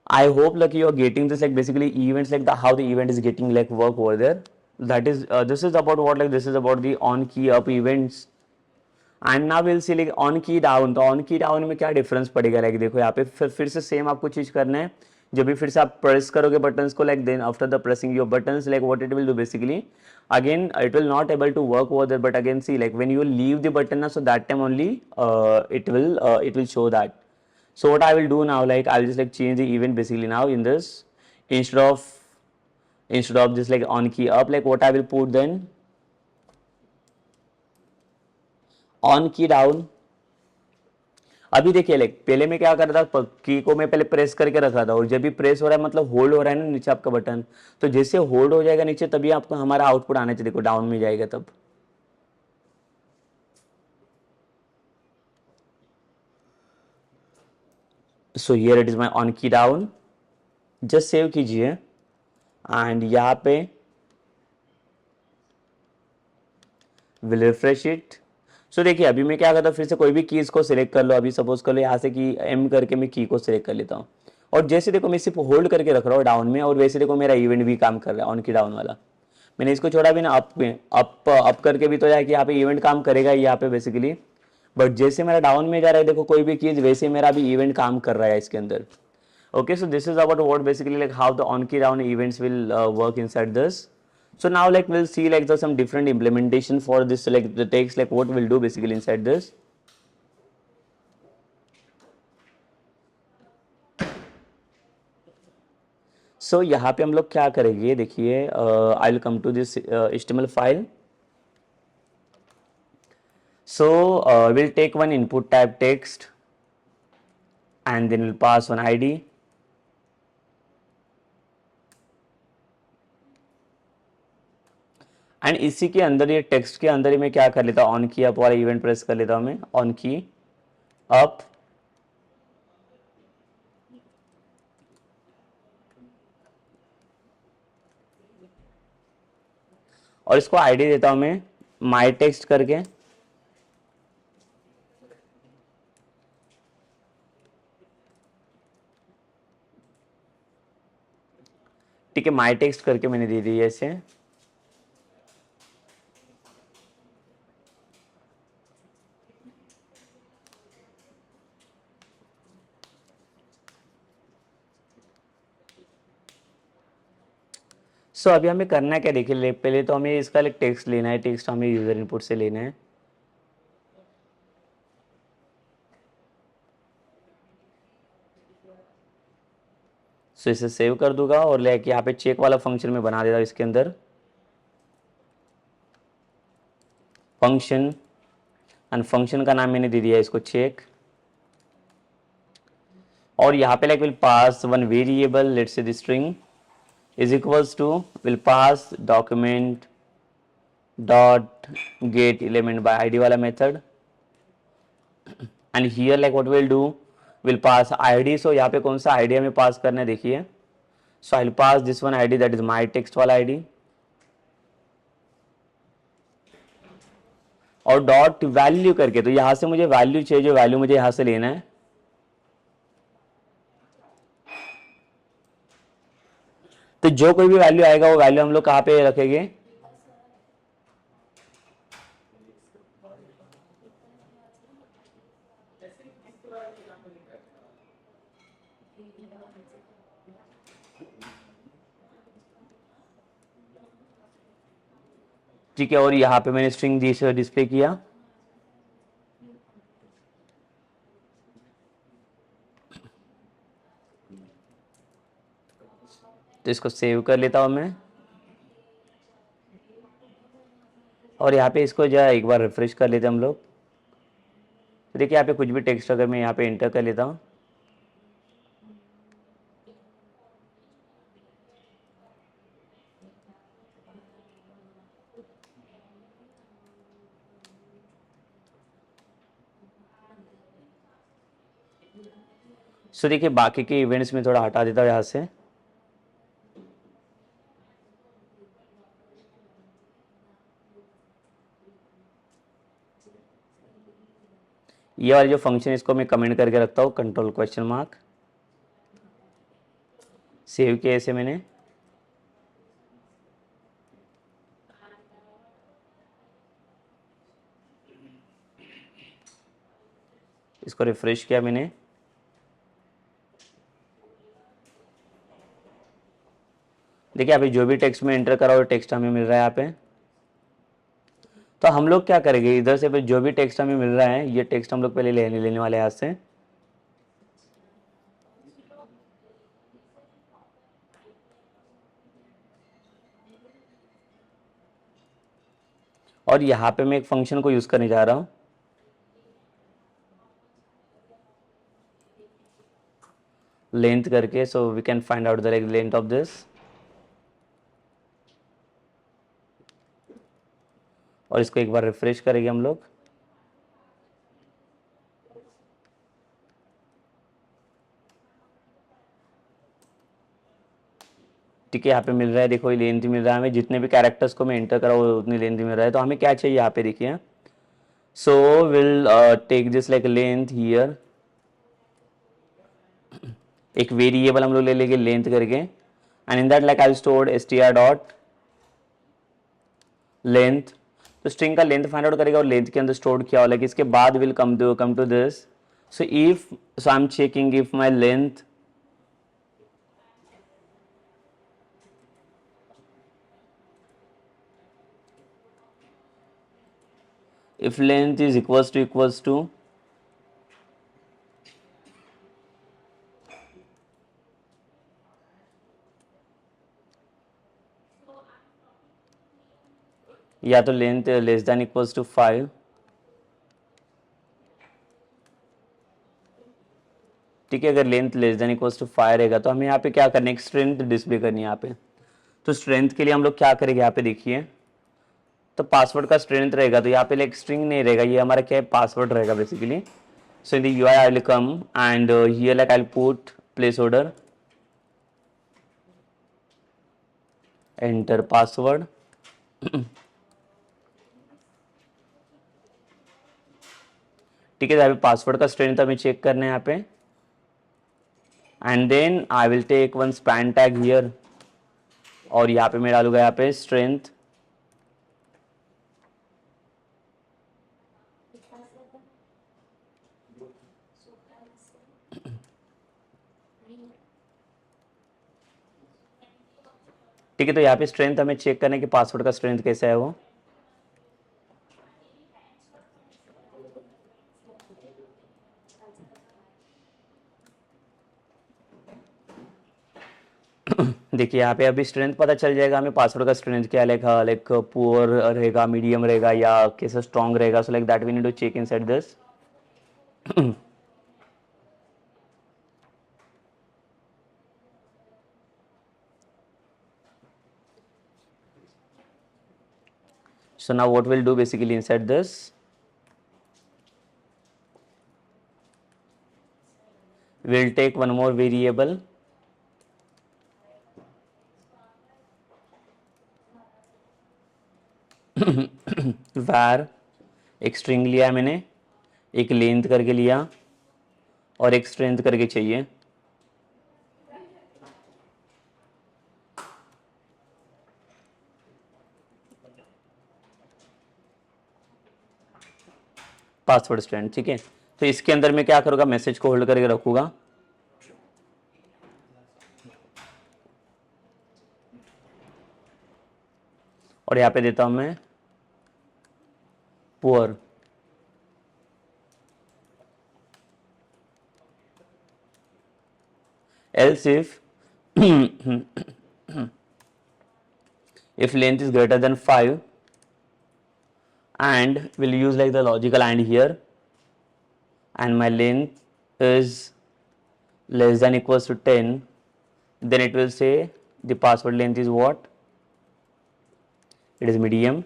A: I hope like you are getting this like basically events like the how the event is getting like work over there. That is this is about what like this is about the on key up events. And now will see like on key down, तो on key down में क्या difference पड़ेगा, like देखो यहाँ पे फिर से same आपको चीज करना है। जब भी फिर से आप प्रेस करोगे बटन्स को, like then after the pressing your buttons like what it will do basically, again it will not able to work over there, but again see like when you leave the button ना, so that time only it will show that. So what I will do now, like I'll just like change the event basically now in this, instead of just like on key up, like what I will put then on key down. अभी देखिए like पहले मैं क्या कर रहा था, की को मैं पहले प्रेस करके रखा था, और जब भी प्रेस हो रहा है मतलब होल्ड हो रहा है ना नीचे आपका बटन, तो जैसे होल्ड हो जाएगा नीचे तभी आपको हमारा आउटपुट आना चाहिए। देखो डाउन में जाएगा तब। So here it is my on key down, just save कीजिए एंड यहाँ पे विल रिफ्रेश इट। सो देखिए अभी मैं क्या करता हूँ, फिर से कोई भी कीज को सिलेक्ट कर लो, अभी सपोज कर लो यहाँ से कि एम करके मैं की को सिलेक्ट कर लेता हूँ, और जैसे देखो मैं सिर्फ होल्ड करके रख रहा हूँ डाउन में, और वैसे देखो मेरा इवेंट भी काम कर रहा है ऑन की डाउन वाला। मैंने इसको छोड़ा भी ना अप में, अप करके भी तो जाए कि यहाँ पे इवेंट काम करेगा ही यहाँ पे बेसिकली, बट जैसे मेरा डाउन में जा रहा है देखो कोई भी चीज, वैसे मेरा भी इवेंट काम कर रहा है इसके अंदर। Okay, so this is about what basically like how the on key down events will work inside this. So now like we'll see like some different implementation for this, like the text, like what we'll do basically inside this. So यहाँ पे हम लोग क्या करेंगे देखिए, I will come to this HTML file. So we'll take one input type text and then we'll pass one ID. And इसी के अंदर ये टेक्स्ट के अंदर ही मैं क्या कर लेता हूँ, ऑन की अप वाला इवेंट प्रेस कर लेता हूँ मैं, ऑन की अप, और इसको आईडी देता हूँ मैं माई टेक्स्ट करके। ठीक है, माई टेक्स्ट करके मैंने दे दी ऐसे। सो अभी हमें करना क्या, देखिए पहले तो हमें इसका एक टेक्स्ट लेना है, टेक्स्ट हमें यूजर इनपुट से लेना है। सो इसे सेव कर दूंगा और लेके यहाँ पे चेक वाला फंक्शन में बना देता हूँ इसके अंदर फंक्शन, एंड फंक्शन का नाम मैंने दे दिया इसको चेक। और यहाँ पे like will pass one variable, let's say the string is equals to, will pass document dot get element by id वाला method, and here like what we'll do, will pass id। so यहाँ पे कौन सा id हमें पास करना है देखिए, so I'll pass this one id, that is my text वाला id, और डॉट वैल्यू करके, तो यहाँ से मुझे वैल्यू चाहिए, जो वैल्यू मुझे यहाँ से लेना है। तो जो कोई भी वैल्यू आएगा वो वैल्यू हम लोग कहाँ पे रखेंगे, ठीक है। और यहाँ पे मैंने स्ट्रिंग डिस्प्ले किया। तो इसको सेव कर लेता हूँ मैं, और यहाँ पे इसको जो है एक बार रिफ्रेश कर लेते हैं हम लोग। तो देखिए यहाँ पे कुछ भी टेक्स्ट अगर मैं यहाँ पे एंटर कर लेता हूँ, सो देखिए बाकी के इवेंट्स में थोड़ा हटा देता हूँ यहाँ से। ये वाले जो फंक्शन इसको मैं कमेंट करके रखता हूँ, कंट्रोल क्वेश्चन मार्क, सेव किया इसे मैंने। इसको रिफ्रेश किया मैंने, देखिए अभी जो भी टेक्स्ट में एंटर करा वो टेक्स्ट हमें मिल रहा है यहाँ पे। तो हम लोग क्या करेंगे, इधर से जो भी टेक्स्ट हमें मिल रहा है ये टेक्स्ट हम लोग पहले लेने वाले हैं यहाँ से। और यहाँ पे मैं एक फंक्शन को यूज करने जा रहा हूँ, लेंथ करके, so we can find out the length of this. और इसको एक बार रिफ्रेश करेंगे हम लोग। ठीक है, यहाँ पे मिल रहा है, देखो ये लेंथ मिल रहा है हमें, जितने भी कैरेक्टर्स को मैं एंटर करा वो उतनी लेंथ मिल रहा है। तो हमें क्या चाहिए यहाँ पे देखिए, so will take this like length here, एक वेरिएबल हम लोग ले लेंगे लेंथ करके, and in that like I stored str dot length. तो स्ट्रिंग का लेंथ फाइंड आउट करेगा और लेंथ के अंदर स्टोर किया हुआ, इसके बाद will come to this. So if, so I am checking if my length if length is equals to या तो length less than equals to 5, ठीक है। अगर length less than equals to 5 रहेगा तो हमें यहाँ पे क्या करना है, एक स्ट्रेंथ डिस्प्ले करनी है यहाँ पे। तो स्ट्रेंथ के लिए हम लोग क्या करेंगे, यहाँ पे देखिए, तो पासवर्ड का स्ट्रेंथ रहेगा, तो यहाँ पे लाइक स्ट्रिंग नहीं रहेगा, ये हमारा क्या है पासवर्ड रहेगा basically. So in the UI I will come and here like I'll put placeholder, enter password, ठीक है। तो अभी पासवर्ड का स्ट्रेंथ हमें चेक करना है यहाँ पे, and then I will take one span tag here, और यहाँ पे मैं डालूंगा यहाँ पे स्ट्रेंथ, ठीक है, तो यहाँ पे स्ट्रेंथ हमें चेक करने की पासवर्ड का स्ट्रेंथ कैसा है वो। देखिए यहाँ पे अभी स्ट्रेंथ पता चल जाएगा हमें, पासवर्ड का स्ट्रेंथ क्या है, लाइक पुअर रहेगा, मीडियम रहेगा या कैसा स्ट्रॉन्ग रहेगा। So like that we need to check inside this. So now what we'll do basically inside this, we'll take one more variable var, एक स्ट्रिंग लिया मैंने, एक लेंथ करके लिया और एक स्ट्रेंथ करके चाहिए। पासवर्ड स्ट्रेंथ, ठीक है। तो इसके अंदर मैं क्या करूँगा, मैसेज को होल्ड करके रखूँगा और यहाँ पे देता हूँ मैं poor. else if length is greater than 5 and we'll use like the logical AND here, and my length is less than equals to 10, then it will say the password length is what, it is medium.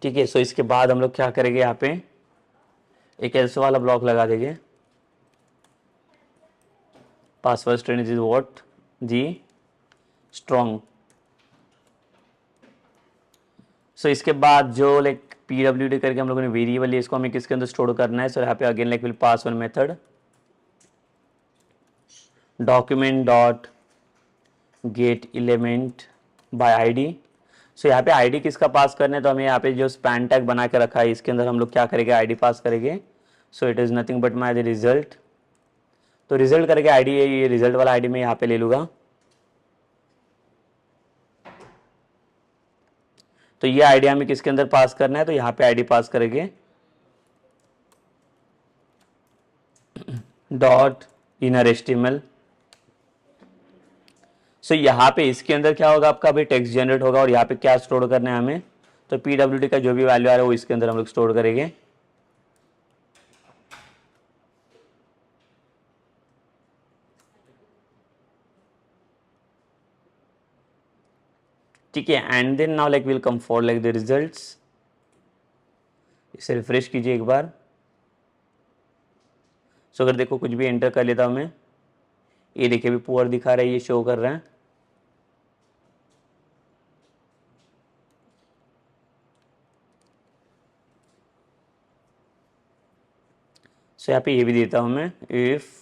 A: ठीक है, so इसके बाद हम लोग क्या करेंगे, यहाँ पे एक एल्स वाला ब्लॉक लगा देंगे। पासवर्ड स्ट्रेंथ इज व्हाट, जी स्ट्रॉन्ग। सो इसके बाद जो लाइक PWD करके हम लोगों ने वेरिएबल लिया, इसको हमें किसके अंदर स्टोर करना है। सो यहाँ पे again like will pass one method document dot get element by ID. So यहाँ पे आईडी किसका पास करना है, तो हमें यहाँ पे जो स्पैन टैग बना के रखा है इसके अंदर हम लोग क्या करेंगे, आईडी पास करेंगे। So it is nothing but my the result. तो रिजल्ट करके आईडी, ये रिजल्ट वाला आईडी मैं यहाँ पे ले लूँगा। तो ये आईडी हमें किसके अंदर पास करना है, तो यहाँ पे आईडी पास करेंगे डॉट इनर HTML। सो यहाँ पे इसके अंदर क्या होगा, आपका अभी टेक्स्ट जनरेट होगा और यहाँ पे क्या स्टोर करना है हमें, तो PWD का जो भी वैल्यू आ रहा है वो इसके अंदर हम लोग स्टोर करेंगे। ठीक है, and then now like will come for like the results. इसे रिफ्रेश कीजिए एक बार। सो अगर देखो कुछ भी एंटर कर लेता हूँ मैं, ये देखिए अभी पुअर दिखा रहा है, ये शो कर रहा है। सो यहाँ पे ये भी देता हूँ मैं, इफ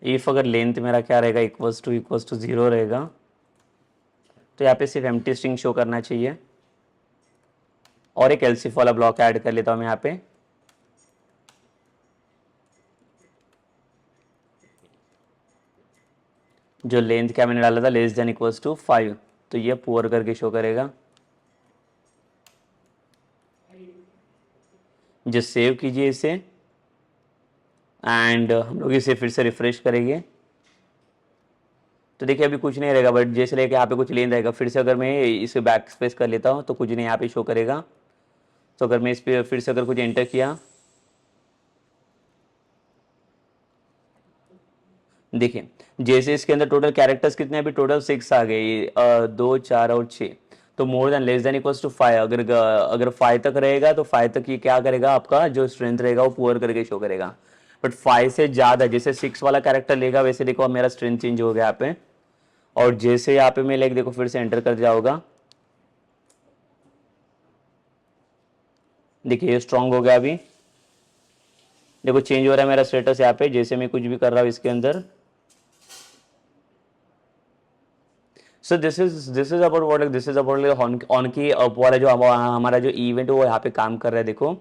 A: इफ अगर लेंथ मेरा क्या रहेगा, इक्वल्स टू 0 रहेगा, तो यहाँ पे सिर्फ एम्प्टी स्ट्रिंग शो करना चाहिए। और एक एल्सिफ वाला ब्लॉक ऐड कर लेता हूँ मैं यहाँ पे। जो लेंथ क्या मैंने डाला था, लेस देन इक्वल्स टू 5, तो ये पुअर करके शो करेगा। जो सेव कीजिए इसे एंड हम लोग इसे फिर से रिफ्रेश करेंगे। तो देखिए अभी कुछ नहीं रहेगा, बट जैसे लेके यहाँ पे कुछ लेन रहेगा। फिर से अगर मैं इसे बैक स्पेस कर लेता हूँ तो कुछ नहीं यहाँ पे शो करेगा। तो अगर मैं इस पर फिर से अगर कुछ एंटर किया, देखिए जैसे इसके अंदर टोटल कैरेक्टर्स कितने हैं, अभी टोटल 6 आ गए, 2 4 और 6। तो more than less than equals to 5, अगर 5 तक रहेगा तो 5 तक ये क्या करेगा, आपका जो स्ट्रेंथ रहेगा वो पुअर करके शो करेगा। बट 5 से ज़्यादा, जैसे 6 वाला कैरेक्टर लेगा वैसे देखो अब मेरा स्ट्रेंथ चेंज हो गया यहाँ पे। और जैसे यहाँ पे मैं लाइक देखो फिर से एंटर कर जाऊँगा देखिए ये स्ट्रांग हो गया अभी, देखो चेंज हो रहा है मेरा स्टेटस यहाँ पे, जैसे मैं कुछ भी कर रहा हूँ इसके अंदर। सो this is about what, this is about on key up वाला जो हमारा जो इवेंट वो यहाँ पे काम कर रहा है। देखो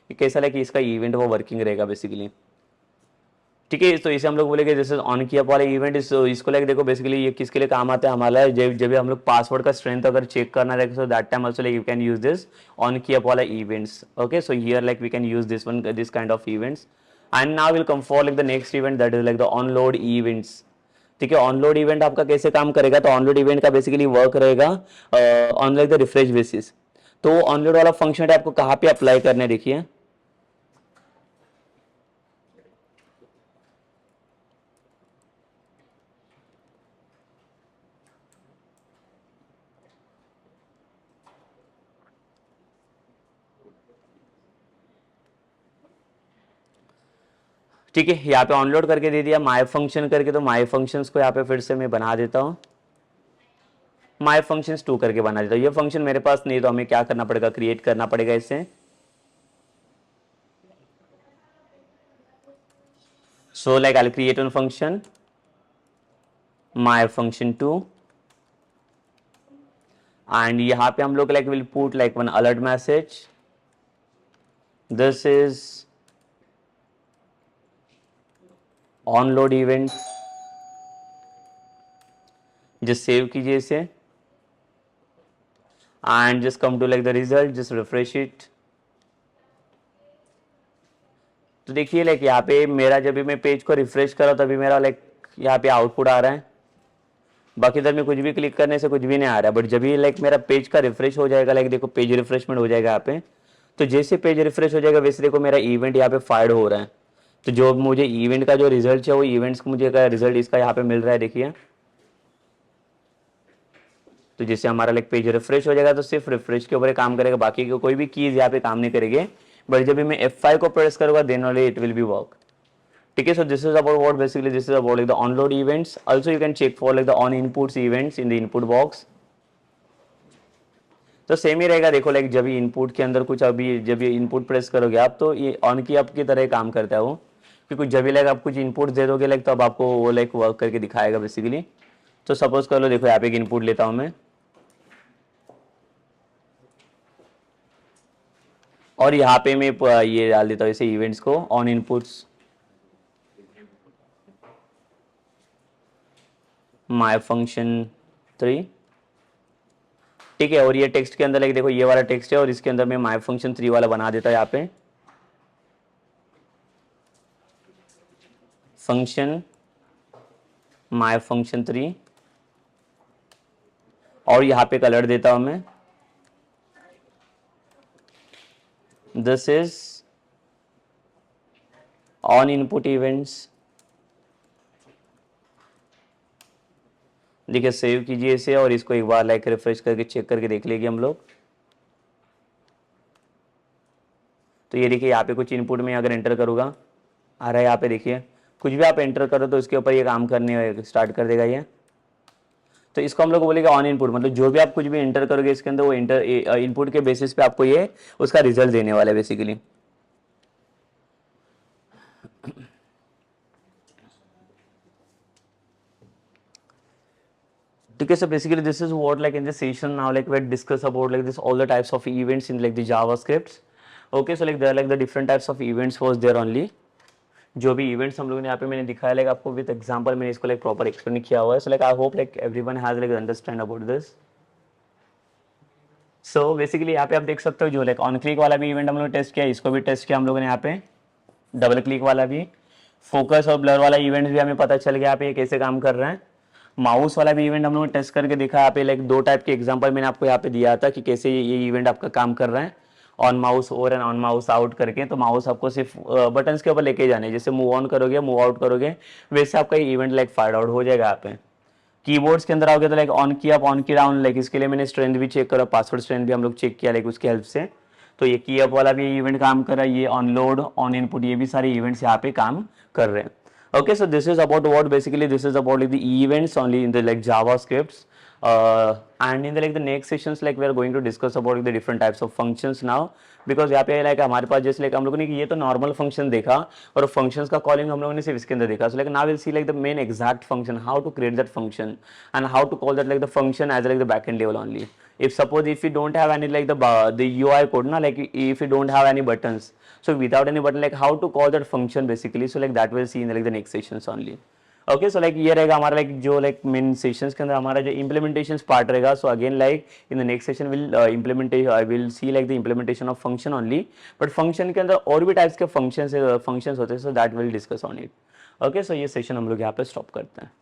A: ये कैसा है कि इसका इवेंट वो वर्किंग रहेगा बेसिकली, ठीक है। तो इसे हम लोग बोलेंगे जैसे ऑन की अप वाला इवेंट, इसको लाइक देखो बेसिकली ये किसके लिए काम आता है हमारा, जब जब भी हम लोग पासवर्ड का स्ट्रेंथ अगर चेक करना रहेगा, so that time also like you can use this on key up वाला events. Okay, so here like we can use this one, this kind of events. And now will come for like the next event, that is like the onload events. ठीक है, onload event आपका कैसे काम करेगा, तो onload event का basically work रहेगा on like the refresh basis. तो ऑनलोड वाला फंक्शन आपको कहाँ पे अप्लाई करने, देखिए ठीक है, यहाँ पे ऑनलोड करके दे दिया माई फंक्शन करके। तो माई फंक्शंस को यहाँ पे फिर से मैं बना देता हूँ, माई फंक्शंस 2 करके बना देता हूँ। ये फंक्शन मेरे पास नहीं, तो हमें क्या करना पड़ेगा, क्रिएट करना पड़ेगा इसे। So like I create one function my function 2, and यहाँ पे हम लोग like will put like one alert message, this is onload event. Just save कीजिए इसे and just come to like the result, just refresh it. तो देखिए like यहाँ पे मेरा जब भी मैं पेज को रिफ्रेश कर रहा हूँ तभी मेरा लाइक यहाँ पे आउटपुट आ रहा है, बाकी इधर में कुछ भी क्लिक करने से कुछ भी नहीं आ रहा है। बट जब भी लाइक मेरा पेज का रिफ्रेश हो जाएगा, लाइक देखो पेज रिफ्रेशमेंट हो जाएगा यहाँ पे, तो जैसे पेज रिफ्रेश हो जाएगा वैसे देखो मेरा इवेंट यहाँ पे फायर हो रहा है। तो जो मुझे इवेंट का जो रिजल्ट है वो इवेंट्स को मुझे रिजल्ट इसका यहाँ पे मिल रहा है, देखिए। तो जैसे हमारा लाइक पेज रिफ्रेश हो जाएगा तो सिर्फ रिफ्रेश के ऊपर काम करेगा, बाकी को कोई भी कीज यहाँ पे काम नहीं करेंगे। बट जब भी मैं F5 को प्रेस करूंगा then only it will be work, ठीक है। So this is about what basically this is about like the onload events. Also you can check for like the on inputs events in the input box. तो same ही रहेगा, देखो like जब भी input के अंदर कुछ अभी जब ये इनपुट प्रेस करोगे आप तो ये ऑन की अप की तरह काम करता है वो, क्योंकि जब भी लाइक आप कुछ इनपुट दे दोगे लाइक तो अब आपको वो लाइक वर्क करके दिखाएगा बेसिकली। तो सपोज कर लो, देखो यहाँ पे एक इनपुट लेता हूँ मैं और यहाँ पे मैं ये डाल देता हूँ इसे इवेंट्स को ऑन इनपुट्स माय फंक्शन 3, ठीक है। और ये टेक्स्ट के अंदर लाइक देखो ये वाला टेक्स्ट है और इसके अंदर मैं माय फंक्शन 3 वाला बना देता है यहाँ पे, फंक्शन माय फंक्शन 3, और यहाँ पे कलर देता हूँ मैं, this is on input events. देखिए सेव कीजिए इसे और इसको एक बार लाइक रिफ्रेश करके चेक करके देख लेंगे हम लोग। तो ये देखिए यहाँ पे कुछ इनपुट में अगर एंटर करूँगा आ रहा है, यहाँ पे देखिए कुछ भी आप एंटर करो तो इसके ऊपर ये काम करने स्टार्ट कर देगा ये। तो इसको हम लोग बोलेंगे ऑन इनपुट, मतलब जो भी आप कुछ भी एंटर करोगे इसके अंदर वो इनपुट के बेसिस पे आपको ये उसका रिजल्ट देने वाला है basically. Okay, so basically this is what like in this session now like we discuss about like this all the types of events in like the JavaScript. Okay, so like there are like the different types of events was there only. जो भी events हम लोगों ने यहाँ पे मैंने दिखाया like आपको विद एग्जांपल मैंने इसको लाइक प्रॉपर एक्सप्लेन किया हुआ है। So like I hope like everyone has like understand about this. So basically यहाँ पे आप देख सकते हो जो लाइक ऑन क्लिक वाला भी इवेंट हम लोग टेस्ट किया, इसको भी टेस्ट किया हम लोगों ने यहाँ पे, डबल क्लिक वाला भी, फोकस और ब्लर वाला इवेंट भी हमें पता चल गया यहाँ पे ये कैसे काम कर रहा है। माउस वाला भी इवेंट हम लोग टेस्ट करके देखा, यहाँ पे लाइक 2 टाइप के एग्जांपल मैंने आपको यहाँ पे दिया था कि कैसे ये इवेंट आपका काम कर रहा है, ऑन माउस और एंड ऑन माउस आउट करके। तो माउस आपको सिर्फ बटन्स के ऊपर लेके जाने, जैसे मूव ऑन करोगे मूव आउट करोगे वैसे आपका इवेंट लाइक फायर आउट हो जाएगा यहाँ पे। कीबोर्ड्स के अंदर आओगे तो like on key up on key down, like इसके लिए मैंने स्ट्रेंथ भी चेक करा, पासवर्ड स्ट्रेंथ भी हम लोग चेक किया लाइक उसकी हेल्प से। तो ये की अप वाला भी इवेंट काम कर रहा है, ये ऑन लोड ऑन इनपुट ये भी सारे इवेंट्स यहाँ पे काम कर रहे हैं। Okay, so this is about what basically this is about like the events only in the like JavaScripts. And in the like the next sessions like we are going to discuss about the different types of functions now, because यहाँ पे like हमारे पास जैसे like हम लोगों ने ये तो normal function देखा और फंक्शंस का कॉलिंग हम लोगों ने सिर्फ इसके अंदर देखा. So like now will see like the main exact function, how to create that function and how to call that like the function as like the backend level only. If suppose if you don't have any like the UI code na, like if you don't have any buttons, so without any button like how to call that function basically, so like that we'll see in like the next sessions only. Okay, so like ये रहेगा हमारा like जो like main sessions के अंदर हमारा जो implementations part रहेगा. So again like in the next session we'll implementation I will see like the implementation of function only, but function के अंदर और भी types के functions होते हैं, so that we'll discuss on it. Okay, so ये session हम लोग यहाँ पे stop करते हैं.